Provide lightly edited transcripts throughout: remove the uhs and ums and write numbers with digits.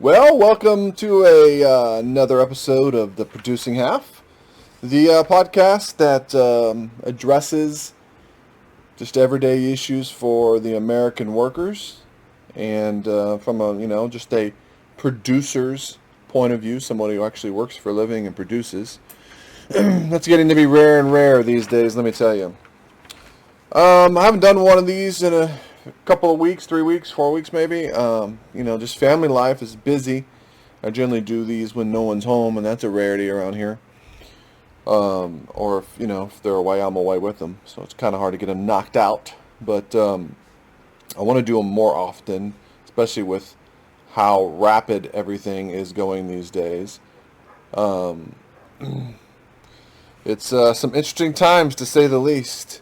Well, welcome to another episode of the Producing Half, the podcast that addresses just everyday issues for the American workers, and from a just a producer's point of view, somebody who actually works for a living and produces. That's getting to be rare and rare these days. Let me tell you. I haven't done one of these in a couple of weeks, 3 weeks, 4 weeks maybe. Just family life is busy. I generally do these when no one's home, and that's a rarity around here. Or if they're away, I'm away with them. So it's kind of hard to get them knocked out. But I want to do them more often, especially with how rapid everything is going these days. Um, it's some interesting times, to say the least.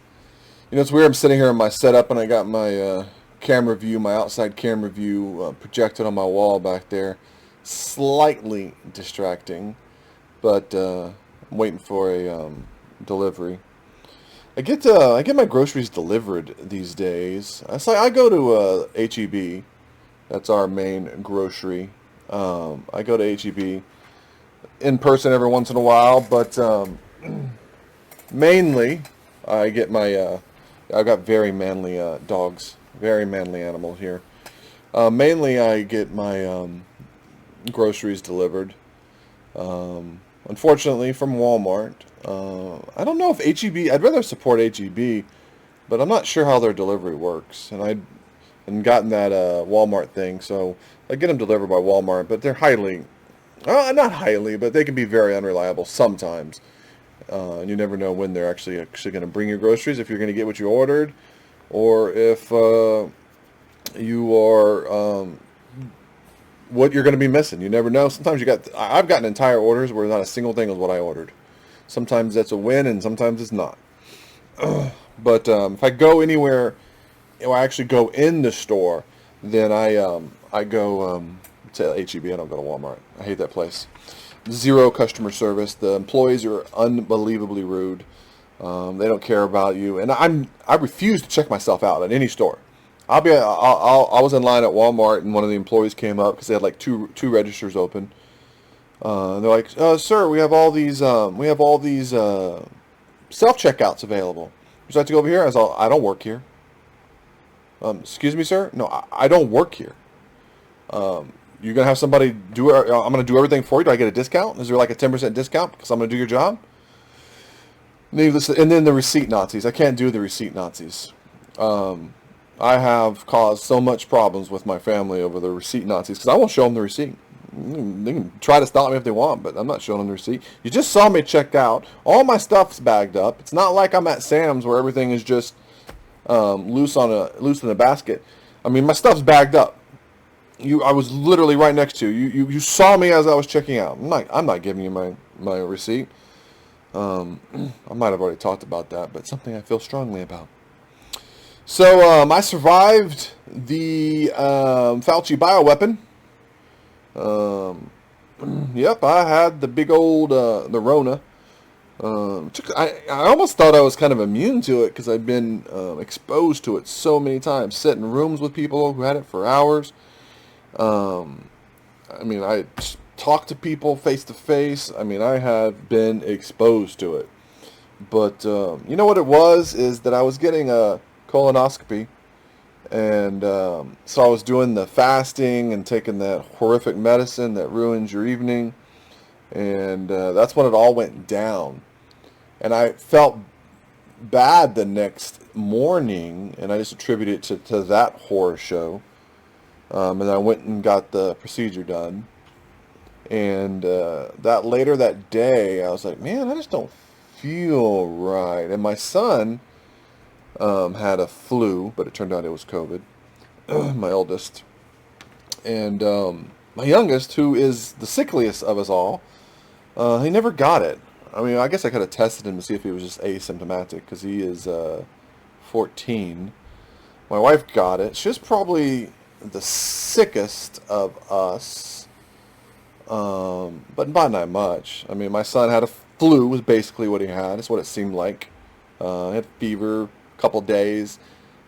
It's weird. I'm sitting here in my setup, and I got my camera view, my outside camera view, projected on my wall back there. Slightly distracting, but I'm waiting for a delivery. I get my groceries delivered these days. I go to HEB. That's our main grocery. I go to HEB in person every once in a while, but mainly I get my I've got very manly dogs, very manly animals here. Mainly I get my groceries delivered. Unfortunately, from Walmart. I don't know if HEB. I'd rather support HEB, but I'm not sure how their delivery works. And I hadn't gotten that Walmart thing, so I get them delivered by Walmart. But they're not highly, but they can be very unreliable sometimes. And you never know when they're actually going to bring your groceries, if you're going to get what you ordered, or if you are what you're going to be missing. You never know. Sometimes I've gotten entire orders where not a single thing is what I ordered. Sometimes that's a win, and sometimes it's not. But if I go anywhere, or I actually go in the store, then I go to HEB. I don't go to Walmart. I hate that place. Zero customer service. The employees are unbelievably rude. They don't care about you, and I refuse to check myself out at any store. I was in line at Walmart, and one of the employees came up because they had like two registers open. They're like, "Sir, we have all these self checkouts available. Would you like to go over here?" I was all, "I don't work here." Excuse me, sir? No, I don't work here. You're gonna have somebody do it. I'm gonna do everything for you. Do I get a discount? Is there like a 10% discount because I'm gonna do your job? And then the receipt Nazis. I can't do the receipt Nazis. I have caused so much problems with my family over the receipt Nazis because I won't show them the receipt. They can try to stop me if they want, but I'm not showing them the receipt. You just saw me check out. All my stuff's bagged up. It's not like I'm at Sam's where everything is just loose in a basket. I mean, my stuff's bagged up. I was literally right next to you. You saw me as I was checking out. I'm not giving you my receipt. I might have already talked about that, but something I feel strongly about. So I survived the Fauci Bio-Weapon. Yep, I had the big old the Rona. I almost thought I was kind of immune to it because I've been exposed to it so many times. Sat in rooms with people who had it for hours. I talked to people face to face. I mean, I have been exposed to it. But you know what it was is that I was getting a colonoscopy, and so I was doing the fasting and taking that horrific medicine that ruins your evening, and that's when it all went down. And I felt bad the next morning, and I just attributed it to that horror show. And I went and got the procedure done. And later that day, I was like, man, I just don't feel right. And my son had a flu, but it turned out it was COVID, my oldest. And my youngest, who is the sickliest of us all, he never got it. I mean, I guess I could have tested him to see if he was just asymptomatic, because he is 14. My wife got it. She's probably the sickest of us, but by not much. I mean, my son had a flu, was basically what he had. That's what it seemed like. He had fever, a couple days.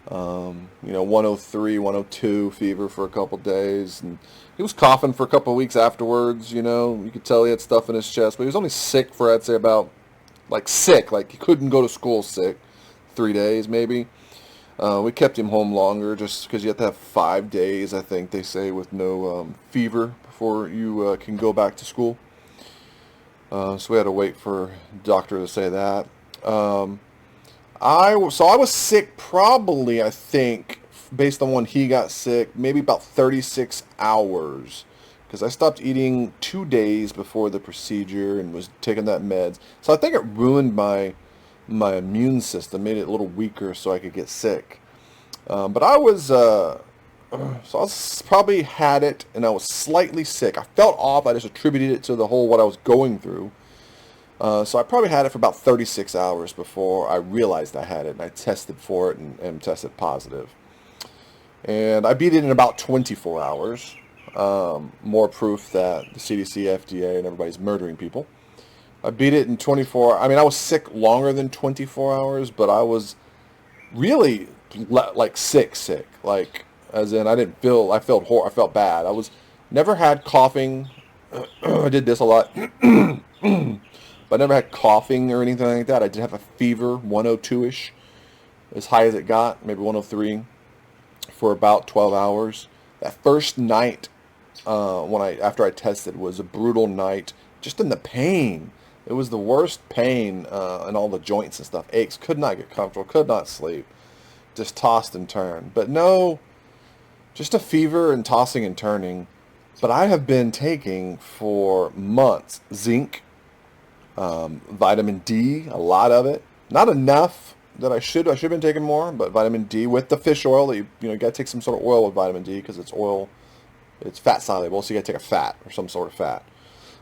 103, 102 fever for a couple days, and he was coughing for a couple of weeks afterwards. You could tell he had stuff in his chest, but he was only sick for, I'd say, about, like, sick, like he couldn't go to school sick, 3 days maybe. We kept him home longer just because you have to have 5 days, I think they say, with no fever before you can go back to school. So we had to wait for the doctor to say that. I was sick probably, I think, based on when he got sick, maybe about 36 hours. Because I stopped eating 2 days before the procedure and was taking that meds. So I think it ruined my immune system, made it a little weaker so I could get sick. But I was, so I was, probably had it and I was slightly sick. I felt off. I just attributed it to the whole what I was going through. So I probably had it for about 36 hours before I realized I had it, and I tested for it and tested positive. And I beat it in about 24 hours. More proof that the CDC, FDA, and everybody's murdering people. I beat it in 24. I mean, I was sick longer than 24 hours, but I was really like sick. Like, as in, I felt bad. I was never had coughing. I did this a lot. But I never had coughing or anything like that. I did have a fever, 102-ish, as high as it got, maybe 103, for about 12 hours. That first night, after I tested, was a brutal night, just in the pain. It was the worst pain in all the joints and stuff. Aches, could not get comfortable, could not sleep, just tossed and turned. But no, just a fever and tossing and turning. But I have been taking for months zinc, vitamin D, a lot of it. Not enough that I should have been taking more, but vitamin D with the fish oil. That you got to take some sort of oil with vitamin D because it's oil, it's fat soluble, so you got to take a fat or some sort of fat.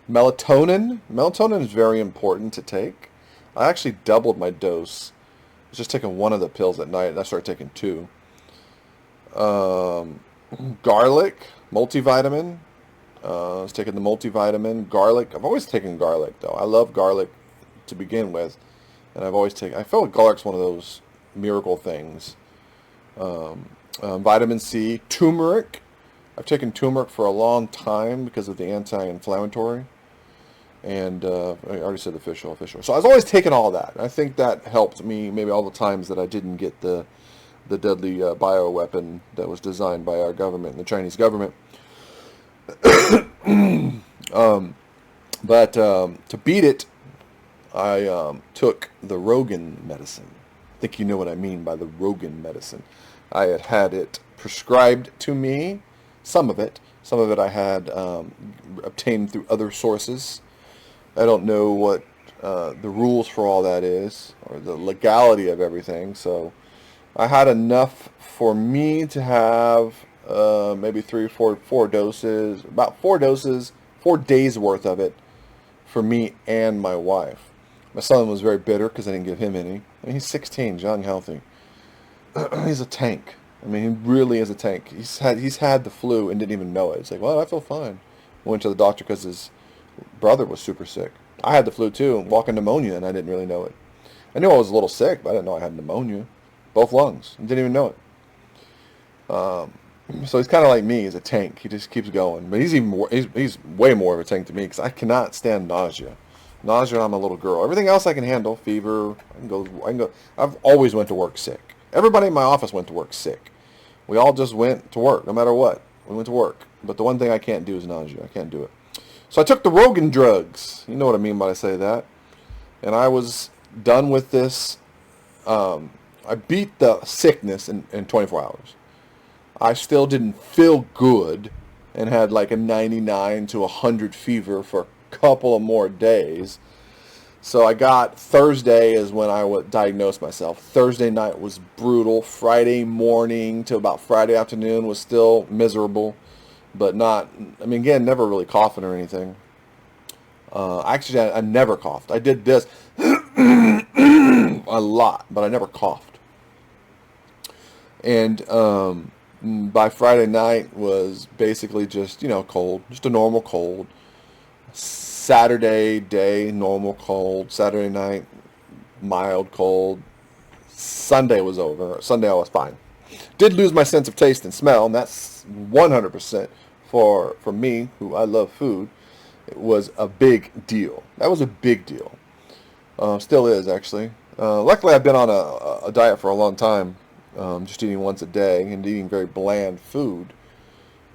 Melatonin is very important to take. I actually doubled my dose. I was just taking one of the pills at night, and I started taking two. Garlic, multivitamin. I was taking the multivitamin. Garlic. I've always taken garlic, though. I love garlic to begin with. And I feel like garlic's one of those miracle things. Vitamin C. Turmeric. I've taken turmeric for a long time because of the anti-inflammatory. And I already said the fish oil. So I was always taking all that. I think that helped me maybe all the times that I didn't get the deadly bioweapon that was designed by our government, the Chinese government. But to beat it, I took the Rogan medicine. I think you know what I mean by the Rogan medicine. I had it prescribed to me, some of it. Some of it I had obtained through other sources. I don't know what the rules for all that is, or the legality of everything. So I had enough for me to have maybe four doses, about 4 doses, 4 days worth of it for me and my wife. My son was very bitter because I didn't give him any. I mean, he's 16, young, healthy. He's a tank. I mean, he really is a tank. He's had the flu and didn't even know it. He's like, well, I feel fine. Went to the doctor because his brother was super sick. I had the flu too, walking pneumonia, and I didn't really know it. I knew I was a little sick, but I didn't know I had pneumonia. Both lungs. Didn't even know it. So he's kind of like me. He's a tank. He just keeps going. But he's way more of a tank to me because I cannot stand nausea. Nausea, I'm a little girl. Everything else I can handle. Fever. I can go. I've always went to work sick. Everybody in my office went to work sick. We all just went to work, no matter what. We went to work. But the one thing I can't do is nausea. I can't do it. So I took the Rogan drugs. You know what I mean by I say that. And I was done with this. I beat the sickness in 24 hours. I still didn't feel good and had like a 99 to 100 fever for a couple of more days. So I got Thursday is when I would diagnose myself. Thursday night was brutal. Friday morning to about Friday afternoon was still miserable, but not, I mean, again, never really coughing or anything. Actually, I never coughed. I did this a lot, but I never coughed. And by Friday night was basically just, cold, just a normal cold. Saturday day, normal cold. Saturday night, mild cold. Sunday was over. Sunday I was fine. Did lose my sense of taste and smell, and that's 100% for me, who I love food. It was a big deal. That was a big deal. Still is, actually. Luckily, I've been on a diet for a long time, just eating once a day and eating very bland food.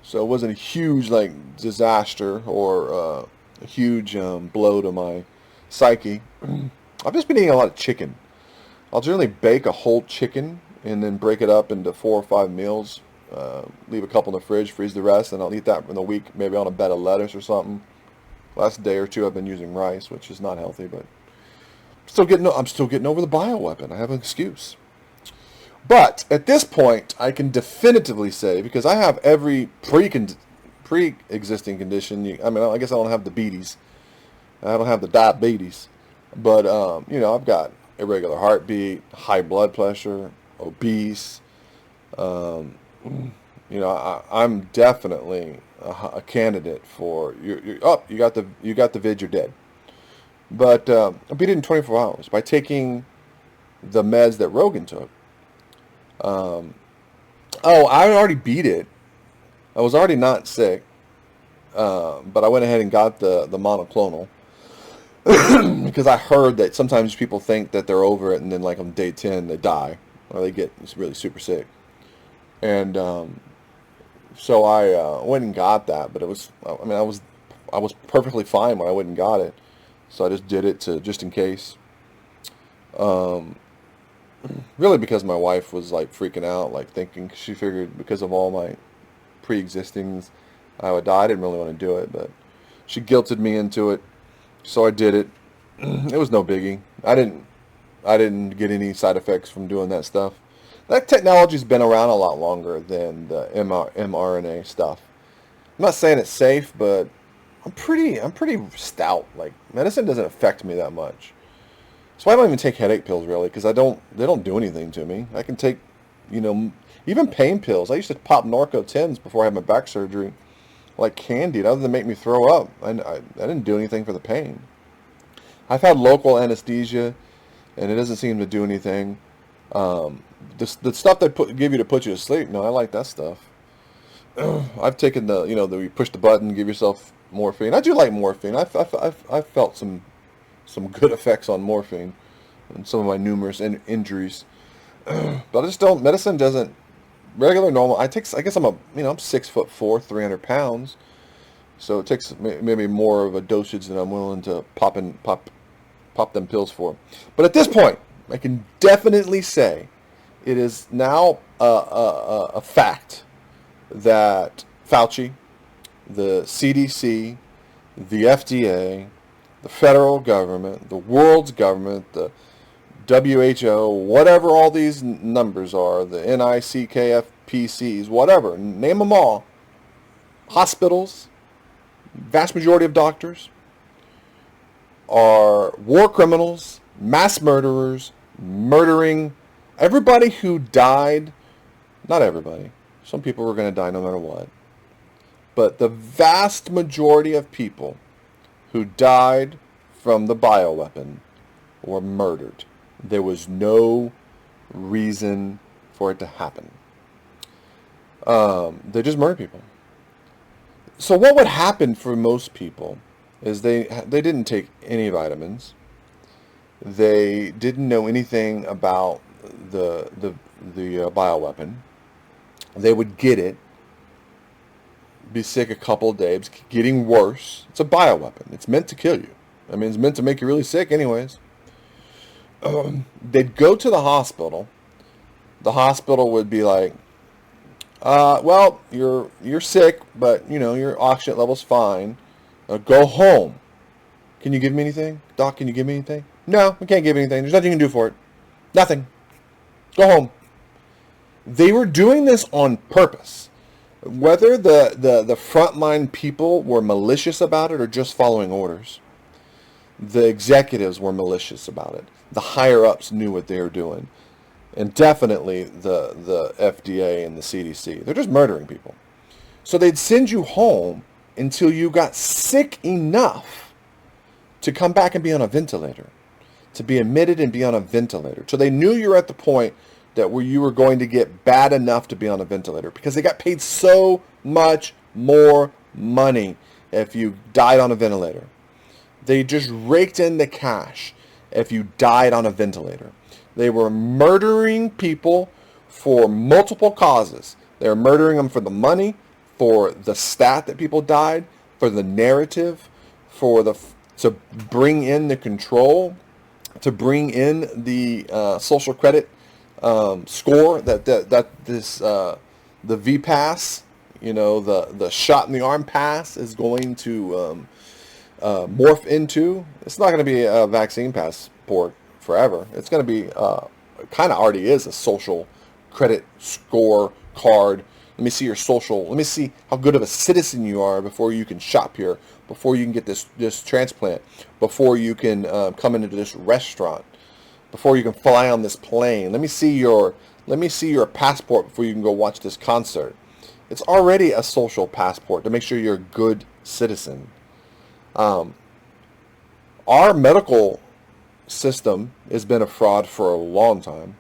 So it wasn't a huge disaster or a huge blow to my psyche. I've just been eating a lot of chicken. I'll generally bake a whole chicken and then break it up into 4 or 5 meals. Leave a couple in the fridge, freeze the rest, and I'll eat that in the week, maybe on a bed of lettuce or something. Last day or two, I've been using rice, which is not healthy, but I'm still getting over the bioweapon. I have an excuse. But at this point, I can definitively say, because I have every pre-existing condition. I mean, I guess I don't have the beaties. I don't have the diabetes. But, I've got irregular heartbeat, high blood pressure, obese. I'm definitely a candidate for you got the vid, you're dead. But I beat it in 24 hours by taking the meds that Rogan took. I already beat it. I was already not sick, but I went ahead and got the monoclonal because I heard that sometimes people think that they're over it, and then on day 10 they die or they get really super sick. And so I went and got that, but I was perfectly fine when I went and got it, so I just did it just in case. Really because my wife was freaking out, thinking she figured because of all my pre-existings I would die. I didn't really want to do it, but she guilted me into it, so I did it. It was no biggie. I didn't get any side effects from doing that stuff. That technology's been around a lot longer than the mRNA stuff. I'm not saying it's safe, but I'm pretty stout. Medicine doesn't affect me that much. So I don't even take headache pills really, because they don't do anything to me. I can take, even pain pills. I used to pop Norco 10s before I had my back surgery, like candy, other than make me throw up. I didn't do anything for the pain. I've had local anesthesia, and it doesn't seem to do anything. The stuff they give you to put you to sleep, no, I like that stuff. I've taken you push the button, give yourself morphine. I do like morphine. I've felt some good effects on morphine and some of my numerous injuries. But I just don't, medicine doesn't, regular, normal, I guess I'm 6'4", 300 pounds. So it takes maybe more of a dosage than I'm willing to pop them pills for. But at this point, I can definitely say it is now a fact that Fauci, the CDC, the FDA, the federal government, the world's government, the WHO, whatever all these numbers are, the NICKFPCs, whatever, name them all, hospitals, vast majority of doctors, are war criminals, mass murderers, murdering everybody who died. Not everybody. Some people were going to die no matter what. But the vast majority of people who died from the bioweapon were murdered. There was no reason for it to happen. They just murdered people. So what would happen for most people is they didn't take any vitamins. They didn't know anything about the bioweapon. They would get it, be sick a couple of days, getting worse. It's a bioweapon. It's meant to kill you. I mean, it's meant to make you really sick anyways. They'd go to the hospital. The hospital would be like, well, you're sick, but, your oxygen level's fine. Go home. Can you give me anything? Doc, can you give me anything? No, we can't give anything. There's nothing you can do for it. Nothing. Go home. They were doing this on purpose. Whether the frontline people were malicious about it or just following orders, the executives were malicious about it. The higher-ups knew what they were doing. And definitely the FDA and the CDC. They're just murdering people. So they'd send you home until you got sick enough to come back and be on a ventilator. To be admitted and be on a ventilator. So they knew you were at the point that you were going to get bad enough to be on a ventilator because they got paid so much more money if you died on a ventilator. They just raked in the cash if you died on a ventilator. They were murdering people for multiple causes. They were murdering them for the money, for the stat that people died, for the narrative, to bring in the control, to bring in the social credit score that this the V pass, the shot in the arm pass is going to morph into. It's not going to be a vaccine passport forever. It's going to be kind of already is a social credit score card. Let me see your social. Let me see how good of a citizen you are before you can shop here, before you can get this transplant, before you can come into this restaurant, before you can fly on this plane. Let me see your passport before you can go watch this concert. It's already a social passport to make sure you're a good citizen. Our medical system has been a fraud for a long time,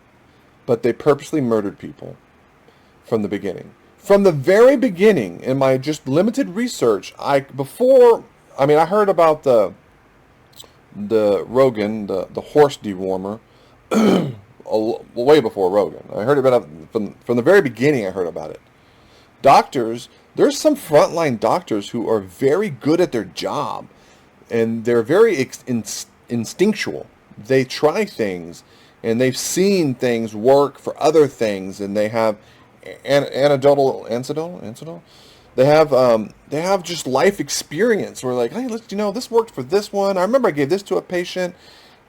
but they purposely murdered people from the beginning. From the very beginning, in my just limited research, I heard about the Rogan, the horse dewormer, way before Rogan. I heard about it from the very beginning. I heard about it. Doctors, there's some frontline doctors who are very good at their job, and they're very instinctual. They try things, and they've seen things work for other things, and they have anecdotal. They have just life experience. We're like, hey, this worked for this one. I remember I gave this to a patient,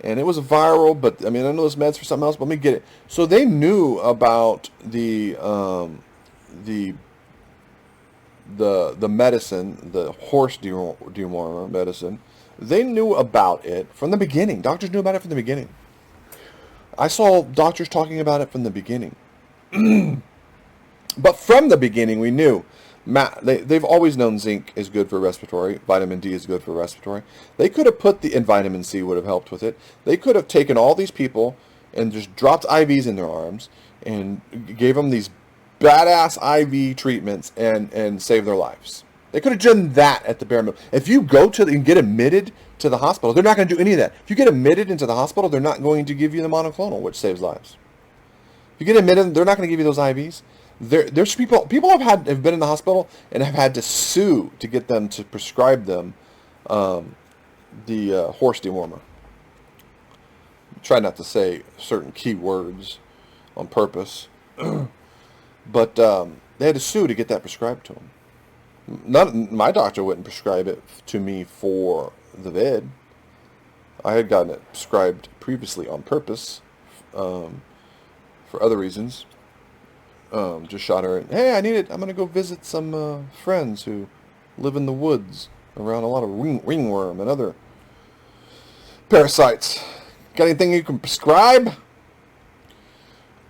and it was viral, but I know this med's for something else. But let me get it. So they knew about the medicine, the horse dewormer medicine. They knew about it from the beginning. Doctors knew about it from the beginning. I saw doctors talking about it from the beginning. But from the beginning, we knew. They've always known zinc is good for respiratory. Vitamin D is good for respiratory. They could have and vitamin C would have helped with it. They could have taken all these people and just dropped IVs in their arms and gave them these badass IV treatments and saved their lives. They could have done that at the bare minimum. If you go and get admitted to the hospital, they're not going to do any of that. If you get admitted into the hospital, they're not going to give you the monoclonal, which saves lives. If you get admitted, they're not going to give you those IVs. There's people have been in the hospital and have had to sue to get them to prescribe them the horse dewormer. Try not to say certain key words on purpose, but they had to sue to get that prescribed to them. My doctor wouldn't prescribe it to me for the vid. I had gotten it prescribed previously on purpose for other reasons. Just shot her. Hey, I need it. I'm going to go visit some friends who live in the woods around a lot of ringworm and other parasites. Got anything you can prescribe?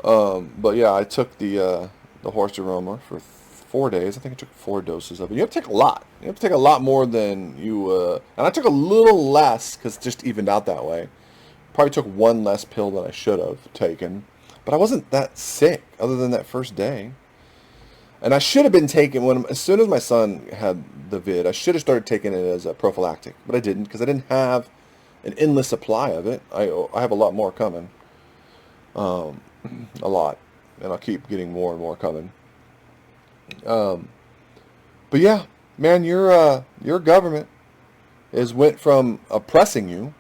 But yeah, I took the horse dewormer for 4 days. I think I took 4 doses of it. You have to take a lot. You have to take a lot more than you... and I took a little less because it just evened out that way. Probably took one less pill than I should have taken. But I wasn't that sick other than that first day. And I should have been taking... as soon as my son had the vid, I should have started taking it as a prophylactic. But I didn't because I didn't have an endless supply of it. I have a lot more coming. A lot. And I'll keep getting more and more coming. But yeah, man, your government went from oppressing you,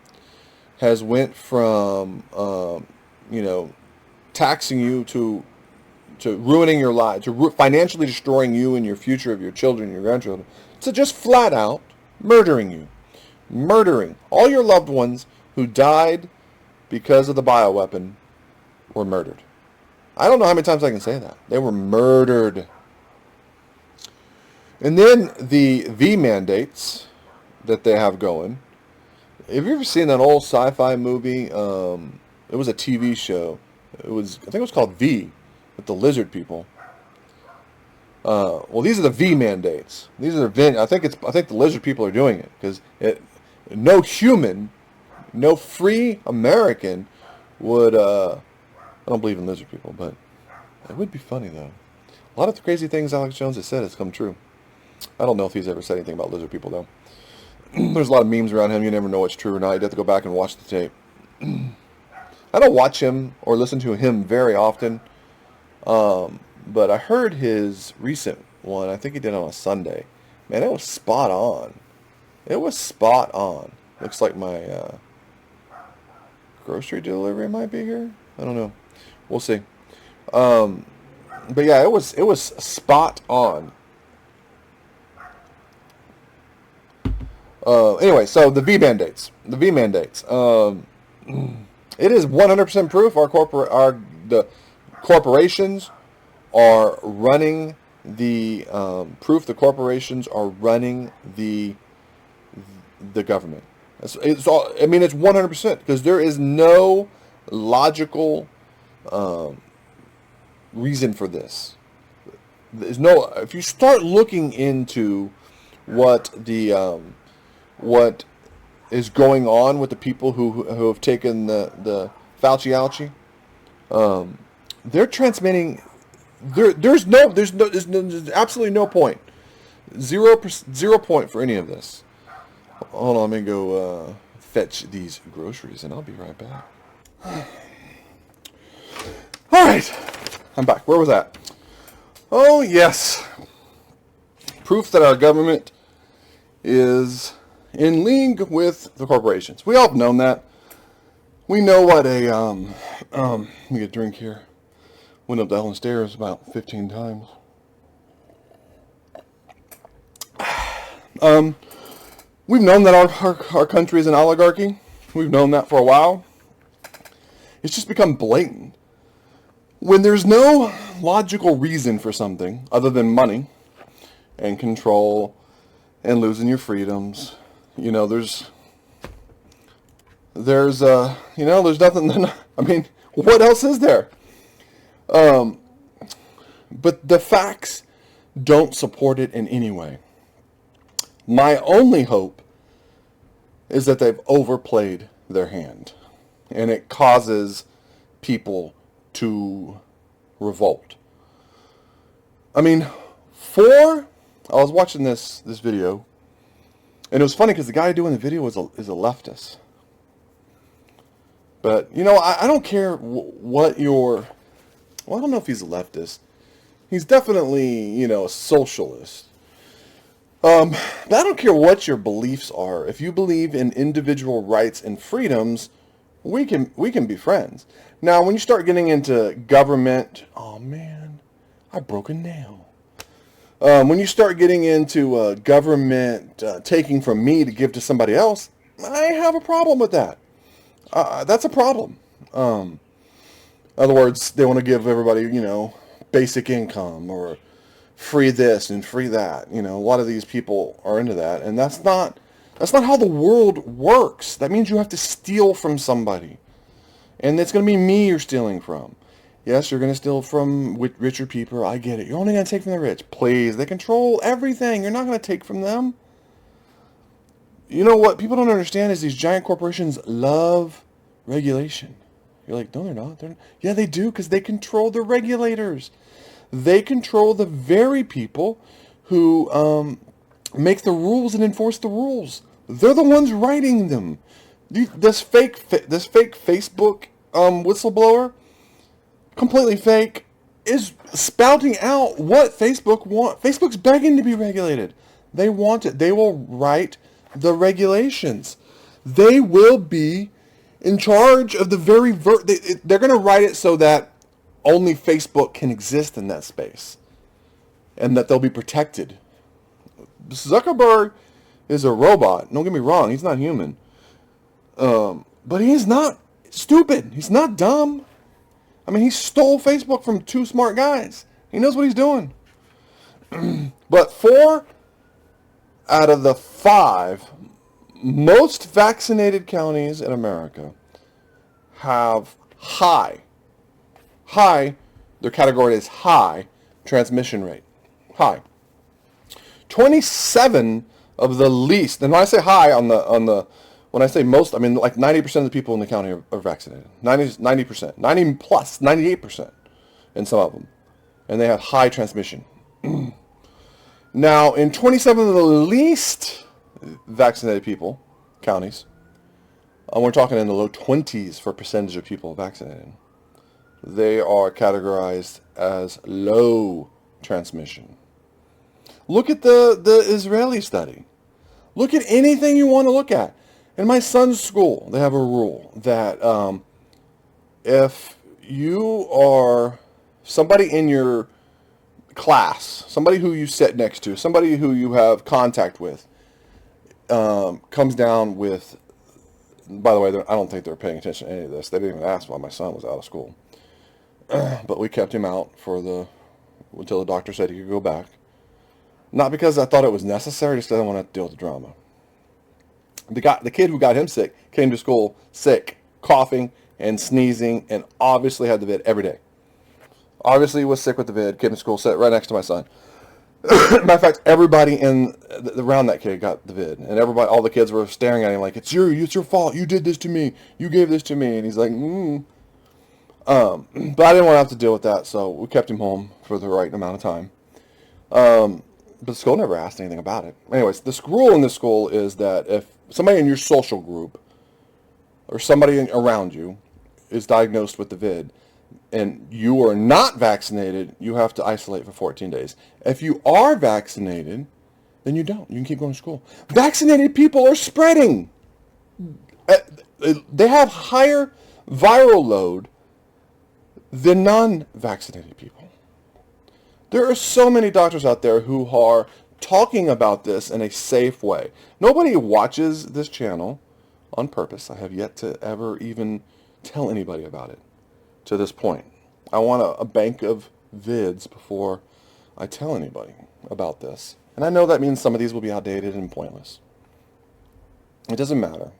has went from taxing you to ruining your life, to financially destroying you and your future of your children and your grandchildren, to just flat out murdering you, murdering all your loved ones who died because of the bioweapon were murdered. I don't know how many times I can say that. They were murdered. And then the V mandates that they have going. Have you ever seen that old sci-fi movie? It was a TV show. I think it was called V, with the lizard people. Well, these are the V mandates. These are I think the lizard people are doing it because no human, no free American would I don't believe in lizard people, but it would be funny, though. A lot of the crazy things Alex Jones has said has come true. I don't know if he's ever said anything about lizard people, though. There's a lot of memes around him. You never know what's true or not. You'd have to go back and watch the tape. I don't watch him or listen to him very often. But I heard his recent one. I think he did on a Sunday. Man, it was spot on. It was spot on. Looks like my grocery delivery might be here. I don't know. We'll see. But yeah, it was spot on. Anyway, so the V mandates. The V mandates. It is 100% proof. The corporations are running the proof. The corporations are running the government. It's all. I mean, it's 100% because there is no logical reason for this. There's no. If you start looking into what is going on with the people who have taken the Fauci ouchie, they're transmitting. There's absolutely no point. 0 point for any of this. Hold on, let me go fetch these groceries, and I'll be right back. All right, I'm back. Where was that? Oh yes, proof that our government is in league with the corporations. We all have known that. We know what a let me get a drink here. Went up the hell stairs about 15 times. We've known that our country is an oligarchy. We've known that for a while. It's just become blatant. When there's no logical reason for something other than money and control and losing your freedoms, you know, there's nothing. I mean, what else is there? But the facts don't support it in any way. My only hope is that they've overplayed their hand, and it causes people to revolt. I mean, I was watching this video, and it was funny because the guy doing the video is a leftist. But, you know, I don't care what your... Well, I don't know if he's a leftist. He's definitely, you know, a socialist. But I don't care what your beliefs are. If you believe in individual rights and freedoms, we can be friends. Now, when you start getting into government... Oh, man. I broke a nail. When you start getting into government taking from me to give to somebody else, I have a problem with that. That's a problem. In other words, they want to give everybody, you know, basic income or free this and free that. You know, a lot of these people are into that, and that's not how the world works. That means you have to steal from somebody, and it's going to be me you're stealing from. Yes, you're going to steal from richer people. I get it. You're only going to take from the rich. Please, they control everything. You're not going to take from them. You know what people don't understand is these giant corporations love regulation. You're like, no, they're not. Yeah, they do, because they control the regulators. They control the very people who make the rules and enforce the rules. They're the ones writing them. This fake Facebook whistleblower, completely fake, is spouting out what Facebook wants. Facebook's begging to be regulated. They want it. They will write the regulations. They will be in charge of the very... They're going to write it so that only Facebook can exist in that space, and that they'll be protected. Zuckerberg is a robot. Don't get me wrong. He's not human. But he is not stupid. He's not dumb. I mean, he stole Facebook from two smart guys. He knows what he's doing. But 4 out of the 5 most vaccinated counties in America have high, their category is high transmission rate. High. 27 of the least, and when I say high on the When I say most, I mean like 90% of the people in the county are vaccinated. 90%, 90 plus, 98% in some of them. And they have high transmission. Now, in 27 of the least vaccinated people, counties, we're talking in the low 20s for percentage of people vaccinated. They are categorized as low transmission. Look at the Israeli study. Look at anything you want to look at. In my son's school, they have a rule that if you are somebody in your class, somebody who you sit next to, somebody who you have contact with, comes down with, by the way, I don't think they're paying attention to any of this. They didn't even ask why my son was out of school. But we kept him out until the doctor said he could go back. Not because I thought it was necessary, just because I didn't want to deal with the drama. The kid who got him sick came to school sick, coughing and sneezing, and obviously had the vid every day. Obviously was sick with the vid, came to school, sat right next to my son. Matter of fact, everybody around that kid got the vid, and all the kids were staring at him like, it's your fault, you did this to me, you gave this to me, and he's like, But I didn't want to have to deal with that, so we kept him home for the right amount of time. But the school never asked anything about it. Anyways, the rule in this school is that if somebody in your social group or somebody around you is diagnosed with the vid and you are not vaccinated, you have to isolate for 14 days. If you are vaccinated, then you don't. You can keep going to school. Vaccinated people are spreading. They have higher viral load than non-vaccinated people. There are so many doctors out there who are talking about this in a safe way. Nobody watches this channel on purpose. I have yet to ever even tell anybody about it to this point. I want a bank of vids before I tell anybody about this. And I know that means some of these will be outdated and pointless. It doesn't matter.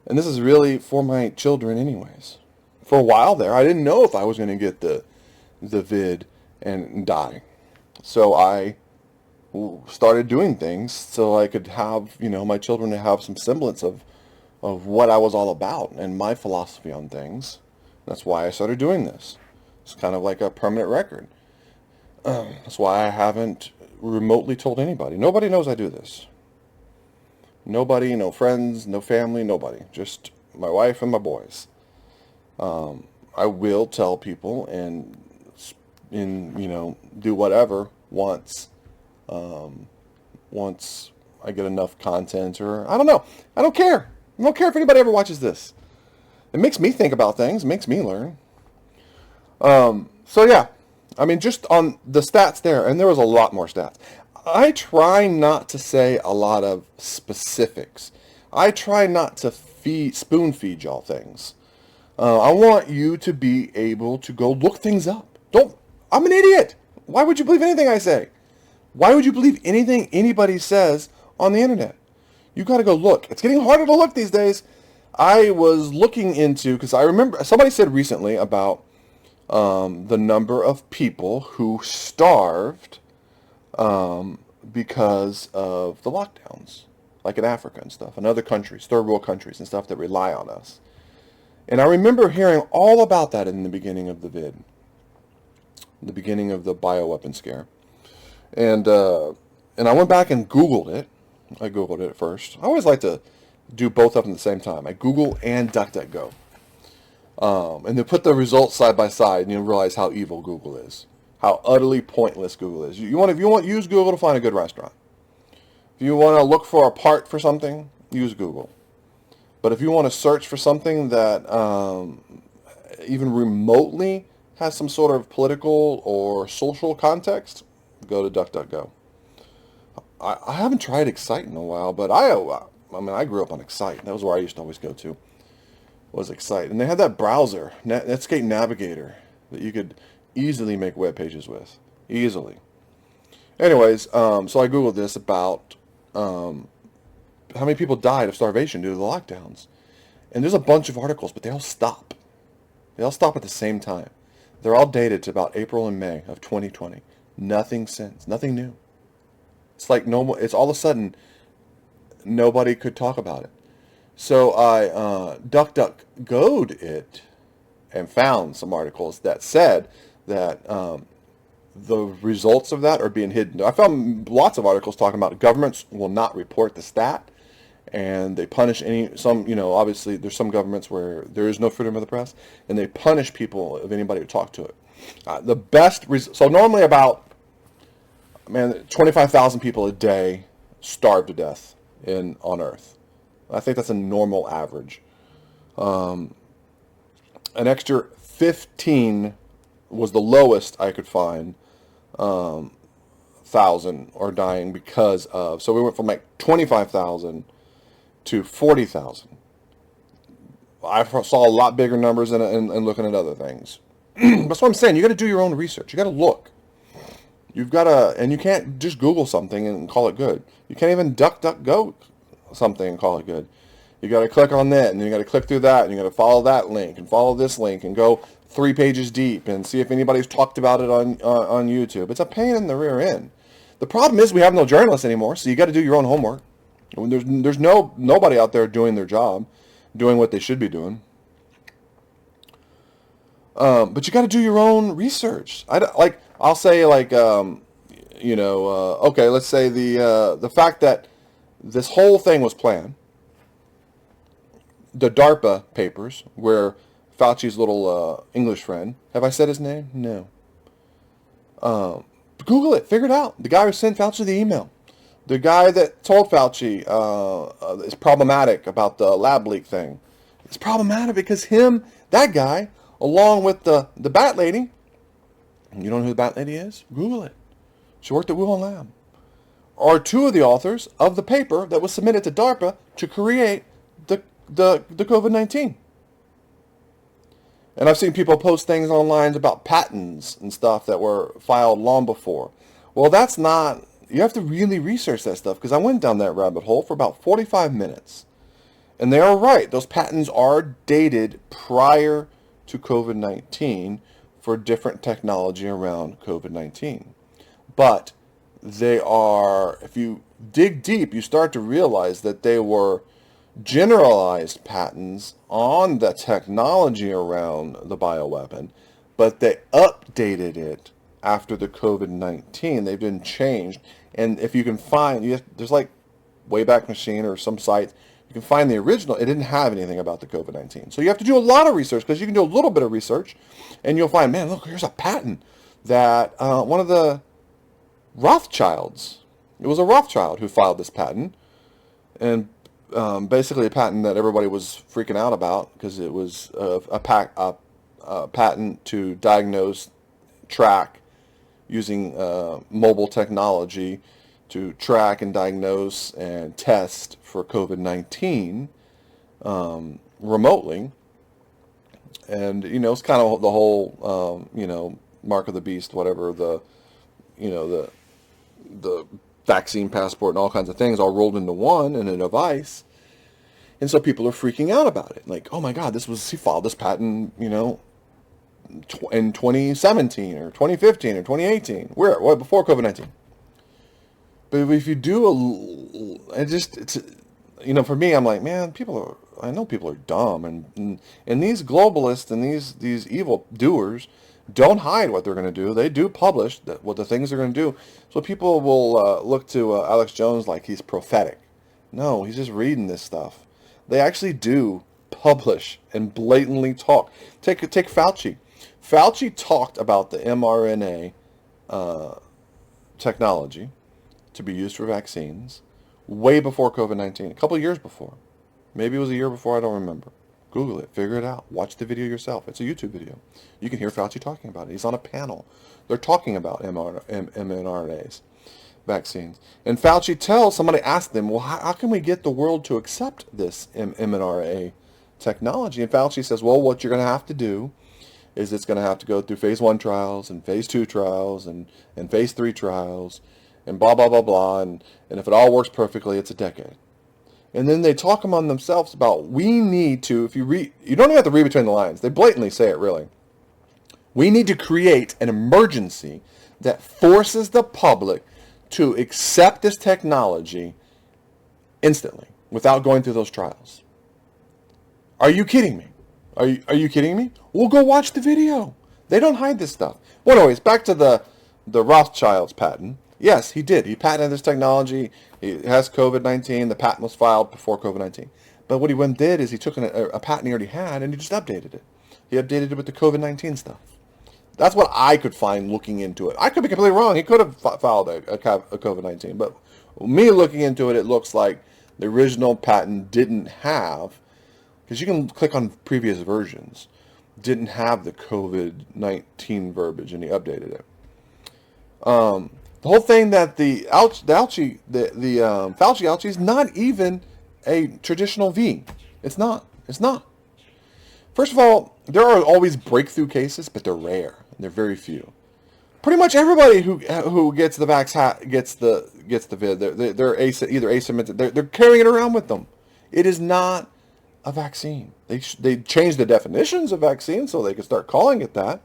And this is really for my children anyways. For a while there, I didn't know if I was going to get the vid and die. So I started doing things so I could have, my children to have some semblance of what I was all about and my philosophy on things. That's why I started doing this. It's kind of like a permanent record. That's why I haven't remotely told anybody. Nobody knows I do this. Nobody, no friends, no family, nobody. Just my wife and my boys. I will tell people and do whatever once I get enough content, or I don't know. I don't care. I don't care if anybody ever watches this. It makes me think about things. It makes me learn. So yeah, I mean, just on the stats there, and there was a lot more stats. I try not to say a lot of specifics. I try not to spoon feed y'all things. I want you to be able to go look things up. I'm an idiot. Why would you believe anything I say? Why would you believe anything anybody says on the internet? You got to go look. It's getting harder to look these days. I was looking into, because I remember somebody said recently about the number of people who starved because of the lockdowns, like in Africa and stuff, and other countries, third world countries and stuff that rely on us. And I remember hearing all about that in the beginning of the vid, the beginning of the bioweapon scare. And I went back and Googled it. I Googled it at first. I always like to do both of them at the same time. I Google and DuckDuckGo. And then put the results side by side, and you'll realize how evil Google is. How utterly pointless Google is. If you want use Google to find a good restaurant. If you want to look for a part for something, use Google. But if you want to search for something that even remotely has some sort of political or social context, go to DuckDuckGo. I haven't tried Excite in a while, but I grew up on Excite. That was where I used to always go to, was Excite. And they had that browser, Netscape Navigator, that you could easily make web pages with. Easily. Anyways, so I Googled this about how many people died of starvation due to the lockdowns. And there's a bunch of articles, but they all stop. They all stop at the same time. They're all dated to about April and May of 2020. Nothing since. Nothing new. It's like it's all of a sudden nobody could talk about it. So I DuckDuckGo'd it and found some articles that said that the results of that are being hidden. I found lots of articles talking about governments will not report the stat, and they punish some, obviously there's some governments where there is no freedom of the press, and they punish people of anybody who talk to it. So normally about, 25,000 people a day starve to death on Earth. I think that's a normal average. An extra 15 was the lowest I could find. 1,000 are dying because of. So we went from like 25,000 to 40,000. I saw a lot bigger numbers and looking at other things. That's what I'm saying. You got to do your own research. You got to look. You've got to, and you can't just Google something and call it good. You can't even DuckDuckGo something and call it good. You got to click on that, and you got to click through that, and you got to follow that link and follow this link and go 3 pages deep and see if anybody's talked about it on YouTube. It's a pain in the rear end. The problem is we have no journalists anymore, so you got to do your own homework. There's nobody out there doing their job, doing what they should be doing. But you got to do your own research. I'll say okay, let's say the fact that this whole thing was planned. The DARPA papers, where Fauci's little English friend, have I said his name? No. Google it, figure it out. The guy who sent Fauci the email. The guy that told Fauci is problematic about the lab leak thing. It's problematic because that guy, along with the bat lady, you don't know who the bat lady is? Google it. She worked at Wuhan Lab. Are 2 of the authors of the paper that was submitted to DARPA to create the COVID-19. And I've seen people post things online about patents and stuff that were filed long before. Well, that's not, you have to really research that stuff, because I went down that rabbit hole for about 45 minutes. And they are right. Those patents are dated prior to COVID-19 for different technology around COVID-19. But they are, if you dig deep, you start to realize that they were generalized patents on the technology around the bioweapon, but they updated it after the COVID-19. They've been changed. And if you can find, there's like Wayback Machine or some sites, you can find the original. It didn't have anything about the COVID-19. So you have to do a lot of research, because you can do a little bit of research and you'll find, man, look, here's a patent that one of the Rothschilds, it was a Rothschild who filed this patent, and basically a patent that everybody was freaking out about, because it was a patent to diagnose, track, using mobile technology to track and diagnose and test for COVID-19 remotely. And, it's kind of the whole, mark of the beast, whatever, the vaccine passport and all kinds of things all rolled into one in a device. And so people are freaking out about it. Like, oh my God, he filed this patent, in 2017 or 2015 or 2018. Where? Before COVID-19. But if you do for me, I'm like, man, I know people are dumb. And these globalists and these evil doers don't hide what they're going to do. They do publish what the things they're going to do. So people will look to Alex Jones like he's prophetic. No, he's just reading this stuff. They actually do publish and blatantly talk. Take Fauci. Fauci talked about the mRNA technology to be used for vaccines way before COVID-19, a couple of years before. Maybe it was a year before, I don't remember. Google it, figure it out, watch the video yourself. It's a YouTube video. You can hear Fauci talking about it. He's on a panel. They're talking about mRNAs, vaccines. And Fauci somebody asked them, well, how can we get the world to accept this mRNA technology? And Fauci says, well, what you're going to have to do is it's going to have to go through phase 1 trials and phase 2 trials and phase 3 trials and blah, blah, blah, blah. And if it all works perfectly, it's a decade. And then they talk among themselves about, we need to, if you read, you don't even have to read between the lines. They blatantly say it, really. We need to create an emergency that forces the public to accept this technology instantly without going through those trials. Are you kidding me? Are you kidding me? Well, go watch the video. They don't hide this stuff. Well, anyways, back to the Rothschild's patent. Yes, he did. He patented this technology. He has COVID-19. The patent was filed before COVID-19. But what he went did is he took a patent he already had and he just updated it. He updated it with the COVID-19 stuff. That's what I could find looking into it. I could be completely wrong. He could have filed a COVID-19. But me looking into it, it looks like the original patent didn't have, because you can click on previous versions, didn't have the COVID-19 verbiage, and he updated it. The whole thing that the Fauci Fauci is not even a traditional V. It's not. It's not. First of all, there are always breakthrough cases, but they're rare. They're very few. Pretty much everybody who gets the vax gets the vid. They're either asymptomatic. They're carrying it around with them. It is not a vaccine. They changed the definitions of vaccine so they could start calling it that,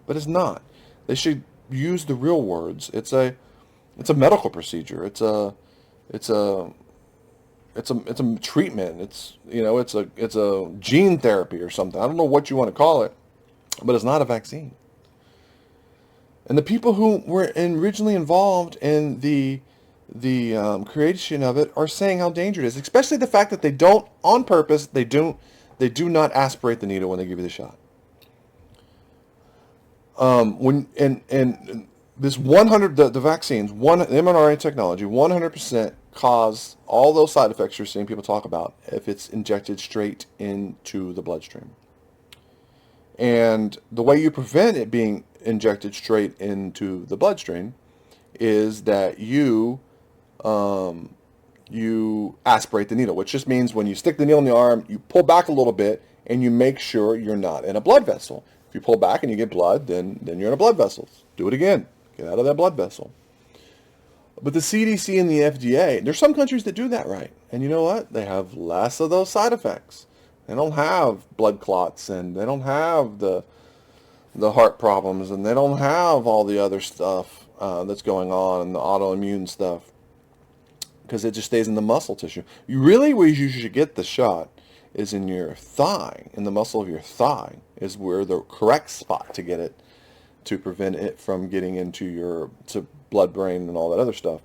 but it's not. They should use the real words. It's a medical procedure. It's a treatment. It's a gene therapy or something. I don't know what you want to call it, but it's not a vaccine. And the people who were originally involved in the creation of it are saying how dangerous it is, especially the fact that they don't, on purpose, they do not aspirate the needle when they give you the shot. This 100 the vaccines, mRNA technology, 100% cause all those side effects you're seeing people talk about if it's injected straight into the bloodstream. And the way you prevent it being injected straight into the bloodstream is that you aspirate the needle, which just means when you stick the needle in the arm, you pull back a little bit and you make sure you're not in a blood vessel. If you pull back and you get blood, then you're in a blood vessel. Do it again. Get out of that blood vessel. But the CDC and the FDA, there's some countries that do that right. And you know what? They have less of those side effects. They don't have blood clots, and they don't have the heart problems, and they don't have all the other stuff that's going on, and the autoimmune stuff, because it just stays in the muscle tissue. Where you should get the shot is in your thigh, in the muscle of your thigh is where the correct spot to get it, to prevent it from getting into your blood, brain, and all that other stuff.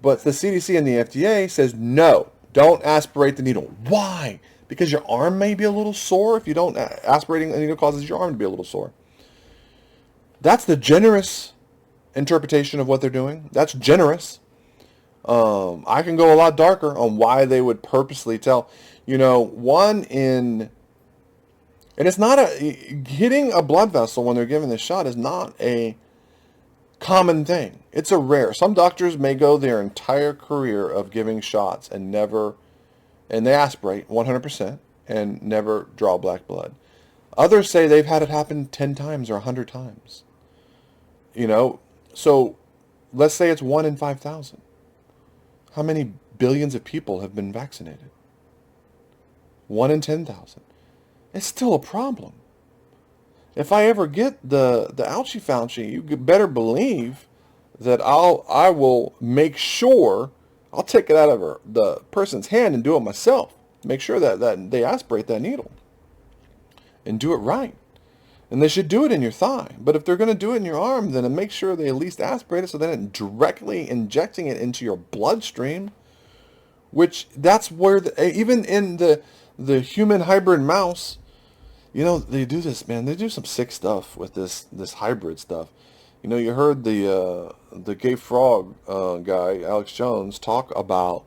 But the CDC and the FDA says, no, don't aspirate the needle. Why? Because your arm may be a little sore. If you don't, aspirating the needle causes your arm to be a little sore. That's the generous interpretation of what they're doing. That's generous. I can go a lot darker on why they would purposely tell, and it's not hitting a blood vessel when they're giving the shot is not a common thing. It's a rare. Some doctors may go their entire career of giving shots and they aspirate 100% and never draw black blood. Others say they've had it happen 10 times or 100 times. So let's say it's 1 in 5,000. How many billions of people have been vaccinated? 1 in 10,000. It's still a problem. If I ever get the Fauci, you better believe that I will make sure I'll take it out of the person's hand and do it myself. Make sure that they aspirate that needle and do it right. And they should do it in your thigh. But if they're going to do it in your arm, then make sure they at least aspirate it so they're not directly injecting it into your bloodstream, which that's where even in the human hybrid mouse, they do this, man. They do some sick stuff with this hybrid stuff. You heard the gay frog guy, Alex Jones, talk about,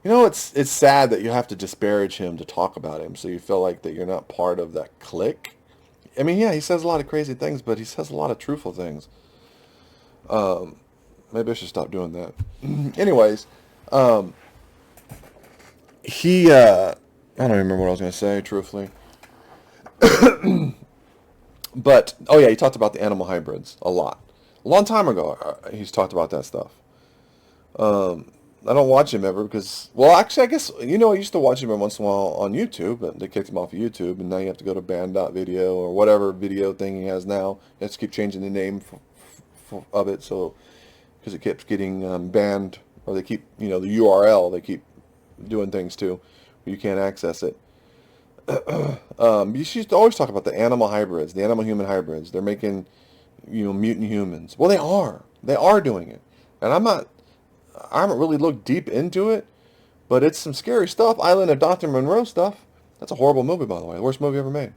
it's sad that you have to disparage him to talk about him, so you feel like that you're not part of that clique. I mean, yeah, he says a lot of crazy things, but he says a lot of truthful things. Maybe I should stop doing that. Anyways, I don't remember what I was going to say, truthfully. But, oh yeah, he talked about the animal hybrids a lot. A long time ago, he's talked about that stuff. I don't watch him ever because, well, actually, I guess, I used to watch him every once in a while on YouTube, but they kicked him off of YouTube, and now you have to go to band.video or whatever video thing he has now. You have to keep changing the name of it, so, because it keeps getting banned, or they keep, the URL, they keep doing things too, where you can't access it. She used to always talk about the animal hybrids, the animal-human hybrids. They're making, mutant humans. Well, they are. They are doing it. And I haven't really looked deep into it, but it's some scary stuff. Island of Dr. Monroe stuff. That's a horrible movie, by the way. The worst movie ever made.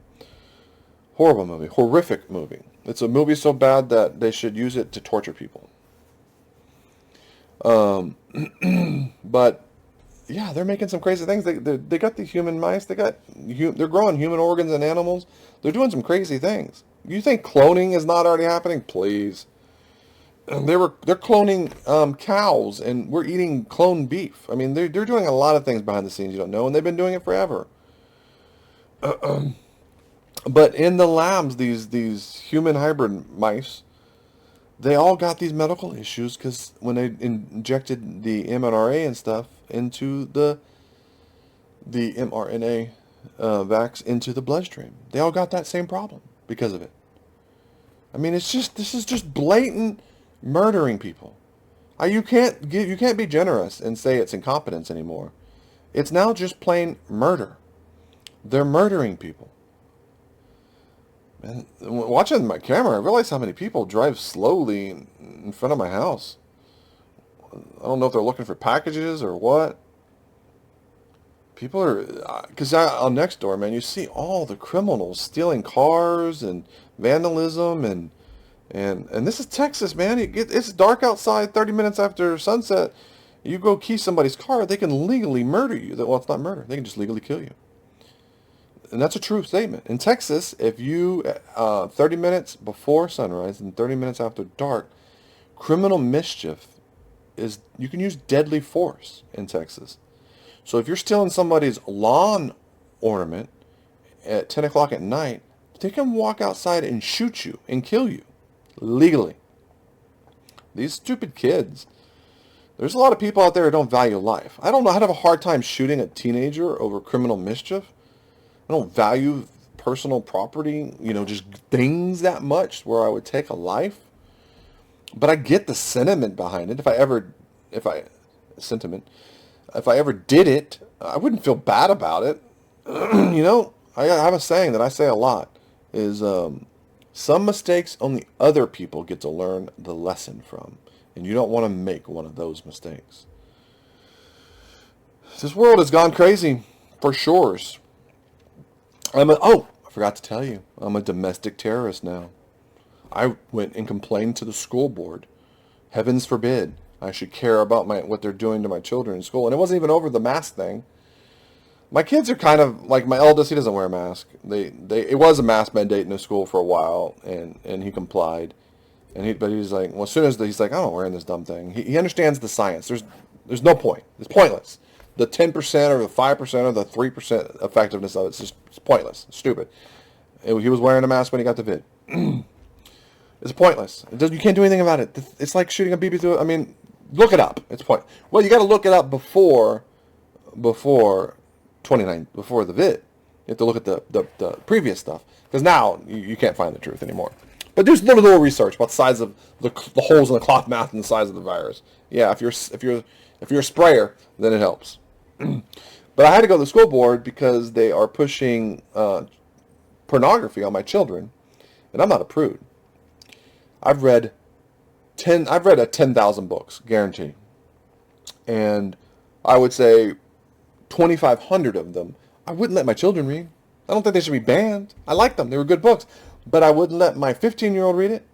Horrible movie. Horrific movie. It's a movie so bad that they should use it to torture people. But yeah, they're making some crazy things. They got the human mice. They're growing human organs in animals. They're doing some crazy things. You think cloning is not already happening? Please. They're cloning cows, and we're eating cloned beef. I mean, they're doing a lot of things behind the scenes you don't know, and they've been doing it forever. But in the labs, these human hybrid mice, they all got these medical issues because when they injected the mRNA and stuff into the mRNA vax into the bloodstream, they all got that same problem because of it. I mean, this is just blatant murdering people. You can't be generous and say it's incompetence anymore. It's now just plain murder. They're murdering people. And watching my camera, I realize how many people drive slowly in front of my house. I don't know if they're looking for packages or what. People are, because on next door, man, you see all the criminals stealing cars and vandalism and this is Texas, man. It's dark outside. 30 minutes after sunset, you go key somebody's car, they can legally murder you. Well, it's not murder. They can just legally kill you. And that's a true statement. In Texas, if you, 30 minutes before sunrise and 30 minutes after dark, criminal mischief you can use deadly force in Texas. So if you're stealing somebody's lawn ornament at 10 o'clock at night, they can walk outside and shoot you and kill you legally. These stupid kids. There's a lot of people out there who don't value life. I don't know how to have a hard time shooting a teenager over criminal mischief. I don't value personal property, just things that much where I would take a life. But I get the sentiment behind it. If I ever did it, I wouldn't feel bad about it. I have a saying that I say a lot is some mistakes only other people get to learn the lesson from. And you don't want to make one of those mistakes. This world has gone crazy for sure. I forgot to tell you, I'm a domestic terrorist now. I went and complained to the school board. Heavens forbid I should care about what they're doing to my children in school. And it wasn't even over the mask thing. My kids are kind of like my eldest. He doesn't wear a mask. It was a mask mandate in the school for a while, and he complied. But he's like, well, as soon as he's like, I'm not wearing this dumb thing. He understands the science. There's no point. It's pointless. The 10% or the 5% or the 3% effectiveness of it's pointless. It's stupid. He was wearing a mask when he got the vid. It's pointless. You can't do anything about it. It's like shooting a BB through it. I mean, look it up. It's pointless. Well, you got to look it up before the vid. You have to look at the previous stuff because now you can't find the truth anymore. But do a little research about the size of the holes in the cloth mask and the size of the virus. Yeah, if you're a sprayer, then it helps. But I had to go to the school board because they are pushing pornography on my children, and I'm not a prude. I've read 10,000 books, guarantee, and I would say 2,500 of them I wouldn't let my children read. I don't think they should be banned. I like them; they were good books, but I wouldn't let my 15-year-old read it.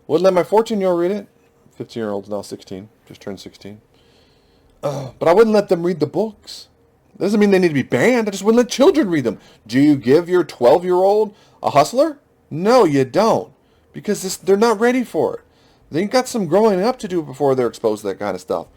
Wouldn't let my 14-year-old read it. 15-year-old's now 16, just turned 16. But I wouldn't let them read the books. Doesn't mean they need to be banned. I just wouldn't let children read them. Do you give your 12-year-old a Hustler? No, you don't. Because they're not ready for it. They've got some growing up to do before they're exposed to that kind of stuff.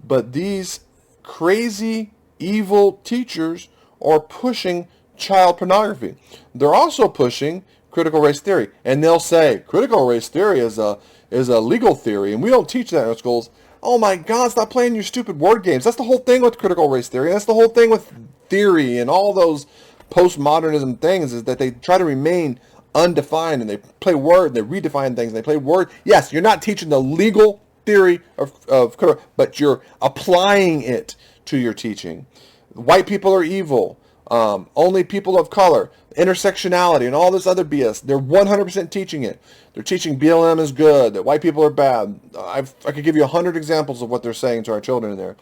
But these crazy, evil teachers are pushing child pornography. They're also pushing critical race theory. And they'll say, critical race theory is a legal theory, and we don't teach that in our schools. Oh my God, stop playing your stupid word games. That's the whole thing with critical race theory. That's the whole thing with theory and all those postmodernism things is that they try to remain undefined and they play word and they redefine things and they play word. Yes, you're not teaching the legal theory of critical, but you're applying it to your teaching. White people are evil. Only people of color, intersectionality, and all this other BS. They're 100% teaching it. They're teaching BLM is good, that white people are bad. I could give you 100 examples of what they're saying to our children in there.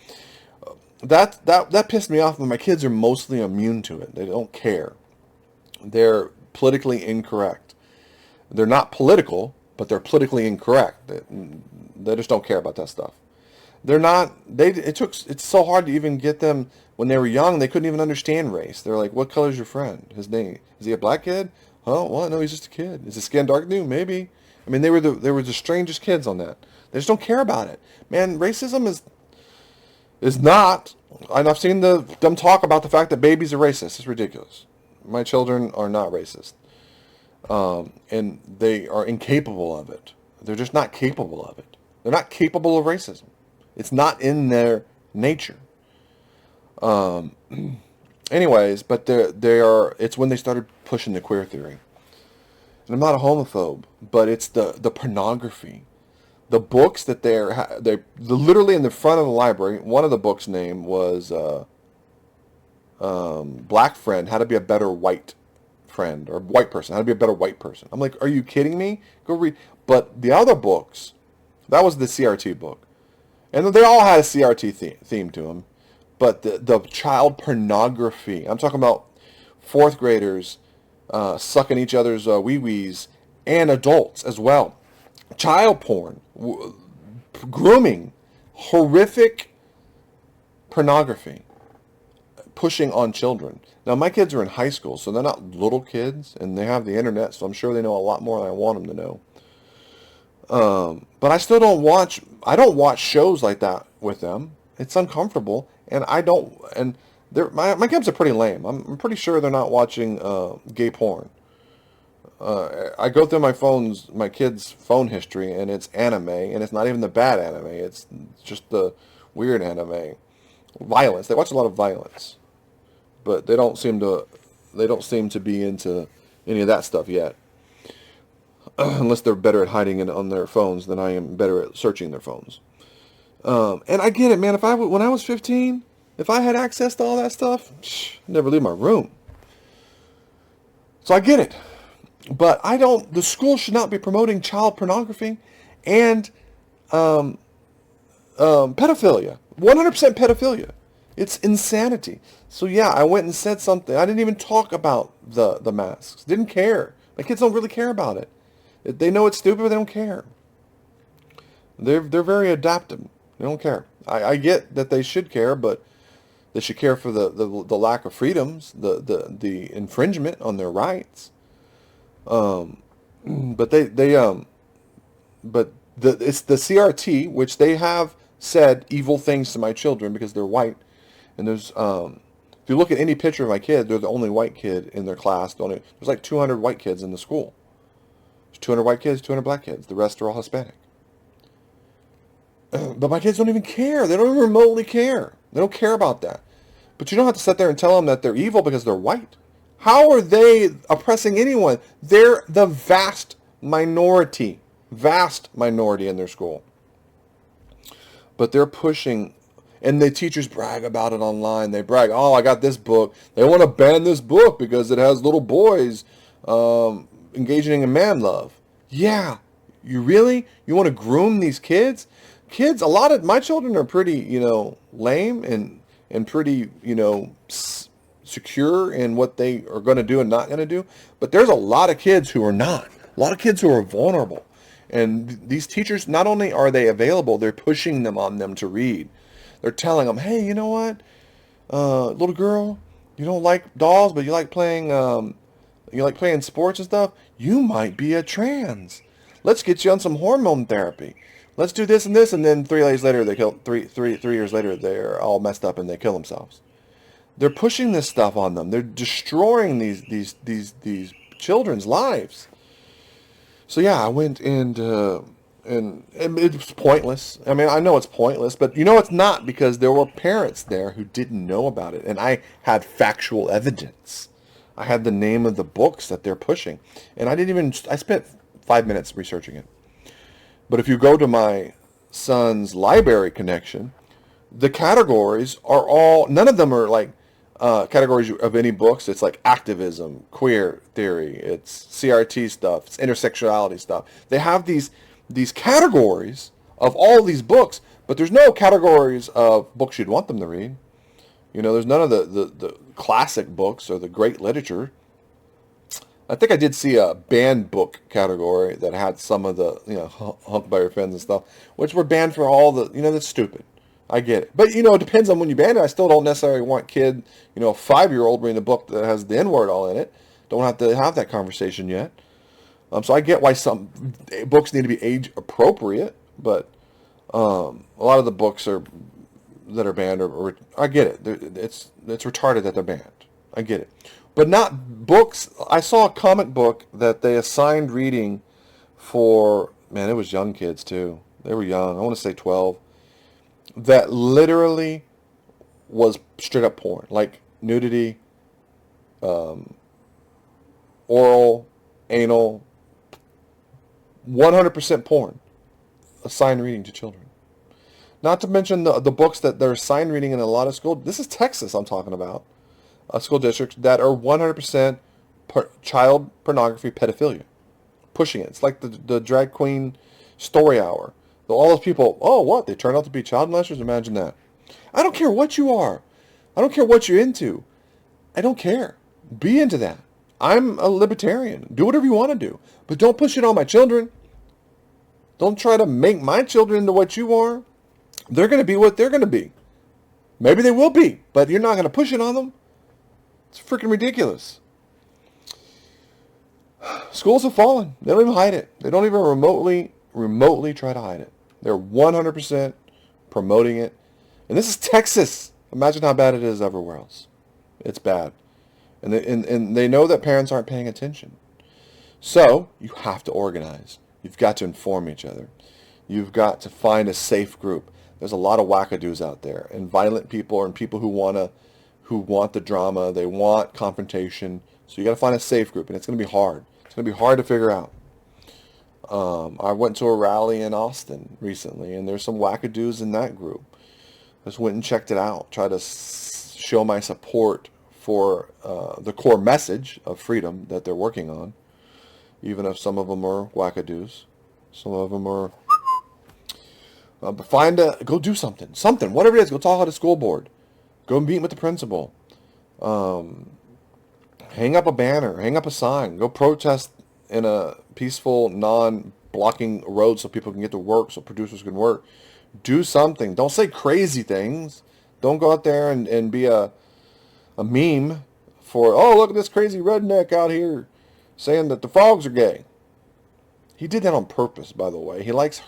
That pissed me off, but my kids are mostly immune to it. They don't care. They're politically incorrect. They're not political, but they're politically incorrect. They just don't care about that stuff. They're not. It's so hard to even get them when they were young. They couldn't even understand race. They're like, "What color is your friend? His name is he a black kid? Oh, well, no, he's just a kid. Is his skin dark? New, maybe. I mean, they were the strangest kids on that. They just don't care about it. Man, racism is not. And I've seen them talk about the fact that babies are racist. It's ridiculous. My children are not racist, and they are incapable of it. They're just not capable of it. They're not capable of racism. It's not in their nature. Anyways, but they are. It's when they started pushing the queer theory. And I'm not a homophobe, but it's the pornography. The books that they're literally in the front of the library. One of the books' name was Black Friend, How to Be a Better White Friend, or White Person, How to Be a Better White Person. I'm like, are you kidding me? Go read. But the other books, that was the CRT book. And they all had a CRT theme to them. But the child pornography, I'm talking about fourth graders sucking each other's wee-wees, and adults as well. Child porn, grooming, horrific pornography, pushing on children. Now, my kids are in high school, so they're not little kids, and they have the internet, so I'm sure they know a lot more than I want them to know. But I still don't watch shows like that with them. It's uncomfortable, and my kids are pretty lame. I'm pretty sure they're not watching gay porn. I go through my kids' phone history, and it's anime, and it's not even the bad anime. It's just the weird anime. Violence. They watch a lot of violence, but they don't seem to be into any of that stuff yet. Unless they're better at hiding it on their phones than I am better at searching their phones. And I get it, man. When I was 15, if I had access to all that stuff, I'd never leave my room. So I get it. But the school should not be promoting child pornography and pedophilia. 100% pedophilia. It's insanity. So yeah, I went and said something. I didn't even talk about the masks. Didn't care. My kids don't really care about it. They know it's stupid, but they don't care. They're very adaptive. They don't care. I get that they should care, but they should care for the lack of freedoms, the infringement on their rights. But it's the CRT, which they have said evil things to my children because they're white. And there's if you look at any picture of my kid, they're the only white kid in their class. There's like 200 white kids in the school. There's 200 white kids, 200 black kids. The rest are all Hispanic. But my kids don't even care. They don't even remotely care. They don't care about that. But you don't have to sit there and tell them that they're evil because they're white. How are they oppressing anyone? They're the vast minority in their school. But they're pushing, and the teachers brag about it online. They brag, oh, I got this book. They want to ban this book because it has little boys engaging in man love. Yeah, you really? You want to groom these kids? Kids, a lot of my children are pretty, lame and pretty, secure in what they are going to do and not going to do. But there's a lot of kids who are not. A lot of kids who are vulnerable. And these teachers, not only are they available, they're pushing them on them to read. They're telling them, hey, you know what? Little girl, you don't like dolls, but you like playing sports and stuff. You might be a trans. Let's get you on some hormone therapy. Let's do this and this, and then 3 years later, three years later, they're all messed up and they kill themselves. They're pushing this stuff on them. They're destroying these children's lives. So yeah, I went and it's pointless. I mean, I know it's pointless, but it's not, because there were parents there who didn't know about it, and I had factual evidence. I had the name of the books that they're pushing, and I spent 5 minutes researching it. But if you go to my son's library connection, the categories are all, none of them are like categories of any books. It's like activism, queer theory, it's CRT stuff, it's intersectionality stuff. They have these categories of all these books, but there's no categories of books you'd want them to read. You know, there's none of the classic books or the great literature. I think I did see a banned book category that had some of the, Hunk by Your Friends and stuff, which were banned for all the, that's stupid. I get it. But, it depends on when you ban it. I still don't necessarily want a 5-year-old reading a book that has the N-word all in it. Don't have to have that conversation yet. So I get why some books need to be age appropriate, but a lot of the books that are banned I get it. It's retarded that they're banned. I get it. But not books. I saw a comic book that they assigned reading for, man, it was young kids too. They were young. I want to say 12. That literally was straight up porn. Like nudity, oral, anal, 100% porn. Assigned reading to children. Not to mention the books that they're assigned reading in a lot of schools. This is Texas I'm talking about. School districts that are 100% child pornography pedophilia. Pushing it. It's like the drag queen story hour. All those people, oh, what? They turn out to be child molesters? Imagine that. I don't care what you are. I don't care what you're into. I don't care. Be into that. I'm a libertarian. Do whatever you want to do. But don't push it on my children. Don't try to make my children into what you are. They're going to be what they're going to be. Maybe they will be, but you're not going to push it on them. It's freaking ridiculous. Schools have fallen. They don't even hide it. They don't even remotely try to hide it. They're 100% promoting it. And this is Texas. Imagine how bad it is everywhere else. It's bad. And they know that parents aren't paying attention. So you have to organize. You've got to inform each other. You've got to find a safe group. There's a lot of wackadoos out there, and violent people and people who want the drama. They want confrontation. So you got to find a safe group, and it's going to be hard. It's going to be hard to figure out. I went to a rally in Austin recently, and there's some wackadoos in that group. I just went and checked it out, tried to show my support for the core message of freedom that they're working on, even if some of them are wackadoos. Some of them are... but go do something, whatever it is. Go talk to the school board. Go meet with the principal. Hang up a banner, hang up a sign. Go protest in a peaceful, non-blocking road so people can get to work, so producers can work. Do something. Don't say crazy things. Don't go out there and be a meme for, oh, look at this crazy redneck out here saying that the frogs are gay. He did that on purpose, by the way. He likes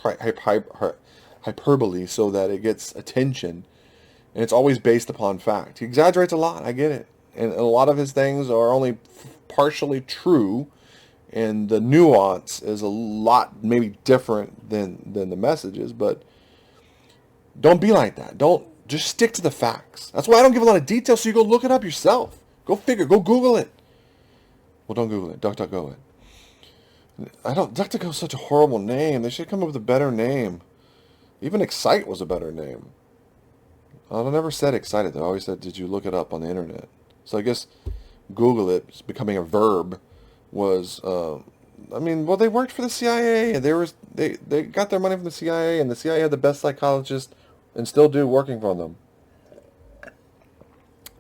hyperbole so that it gets attention, and it's always based upon fact. He exaggerates a lot. I get it. And a lot of his things are only partially true, and the nuance is a lot maybe different than the messages, but don't be like that. Don't just stick to the facts. That's why I don't give a lot of details, so you go look it up yourself. Go Google it. Well, don't Google it. DuckDuckGo it. DuckDuckGo is such a horrible name. They should come up with a better name. Even Excite was a better name. I never said excited, though. I always said, did you look it up on the internet? So I guess Google it, becoming a verb, was, they worked for the CIA, and they got their money from the CIA, and the CIA had the best psychologists, and still do, working for them.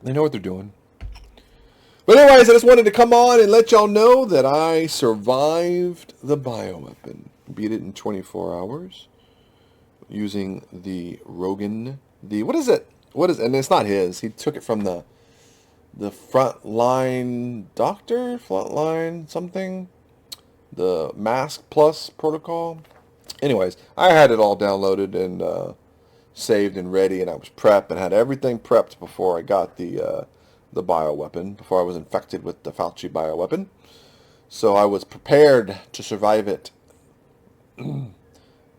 They know what they're doing. But anyways, I just wanted to come on and let y'all know that I survived the bioweapon. Beat it in 24 hours. Using the Rogan, what is it? And it's not his. He took it from the frontline doctor, something, the Mask Plus protocol. Anyways, I had it all downloaded and saved and ready, and I was prepped and had everything prepped before I got the bioweapon, before I was infected with the Fauci bioweapon. So I was prepared to survive it.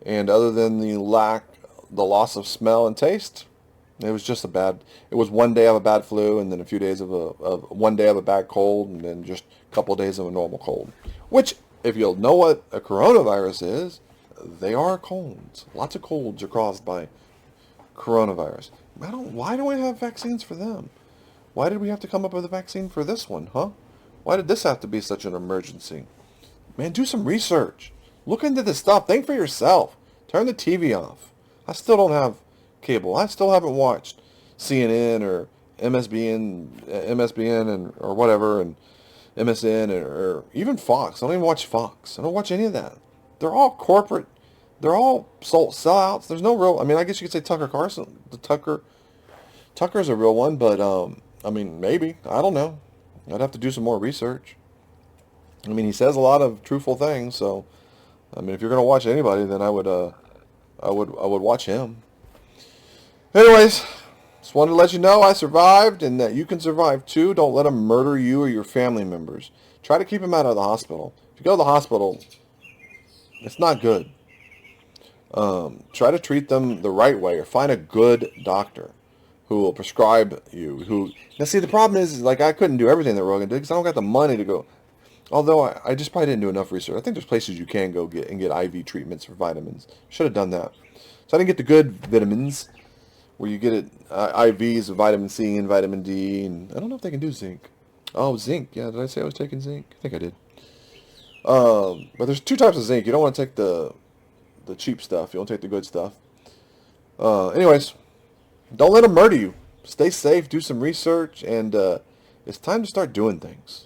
And other than the loss of smell and taste, it was just it was one day of a bad flu, and then a few days of one day of a bad cold, and then just a couple of days of a normal cold. Which, if you'll know what a coronavirus is, they are colds. Lots of colds are caused by coronavirus. Why don't we have vaccines for them? Why did we have to come up with a vaccine for this one, huh? Why did this have to be such an emergency? Man, do some research. Look into this stuff. Think for yourself. Turn the TV off. I still don't have cable. I still haven't watched CNN or MSBN and or whatever, and MSN or even Fox. I don't even watch Fox. I don't watch any of that. They're all corporate. They're all sellouts. There's no real. I mean, I guess you could say Tucker Carlson. Tucker's a real one, but I mean, maybe. I don't know. I'd have to do some more research. I mean, he says a lot of truthful things, so I mean, if you're gonna watch anybody, then I would watch him. Anyways, just wanted to let you know I survived and that you can survive too. Don't let them murder you or your family members. Try to keep them out of the hospital. If you go to the hospital, it's not good. Try to treat them the right way or find a good doctor who will prescribe you. Now, see, the problem is like I couldn't do everything that Rogan did because I don't got the money to go. Although I just probably didn't do enough research. I think there's places you can go get IV treatments for vitamins. Should have done that. So I didn't get the good vitamins where you get it IVs of vitamin C and vitamin D, and I don't know if they can do zinc. Oh, zinc. Yeah, did I say I was taking zinc? I think I did. But there's two types of zinc. You don't want to take the cheap stuff. You want to take the good stuff. Anyways, don't let them murder you. Stay safe. Do some research, and it's time to start doing things.